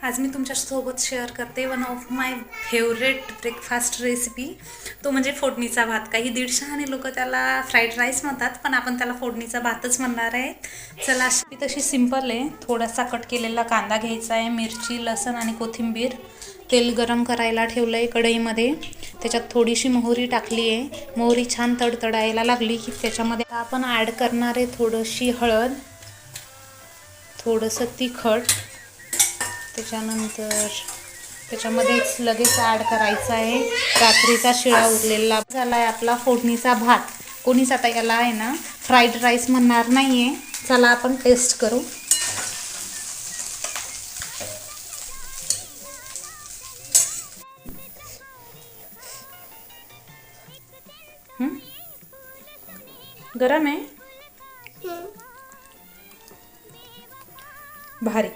आज मी तुमच्यासोबत शेअर करते one of my favourite breakfast recipe. तो म्हणजे फोडणीचा भात. काही 150 लोक त्याला फ्राईड राईस म्हणतात, पण आपण त्याला फोडणीचा भातच म्हणणार आहे. चला, अशी तशी सिंपल आहे. थोडासा कट केलेला कांदा घ्यायचा आहे, मिरची, लसण आणि कोथिंबीर. तेल गरम करायला ठेवलं आहे कढईमध्ये. त्याच्यात थोडीशी मोहरी टाकली आहे. मोहरी छान तडतडायला लागली की त्याच्यामध्ये आपण ॲड करणार आहे थोडीशी हळद, थोडंसं तिखट. त्याच्यानंतर त्याच्यामध्येच लगेच ॲड करायचा आहे रात्रीचा शिळा उरलेला. झाला आहे आपला फोडणीचा भात. कोणीच आता याला आहे ना फ्राईड राईस म्हणणार नाही आहे. चला आपण टेस्ट करू. गरम आहे, भारी.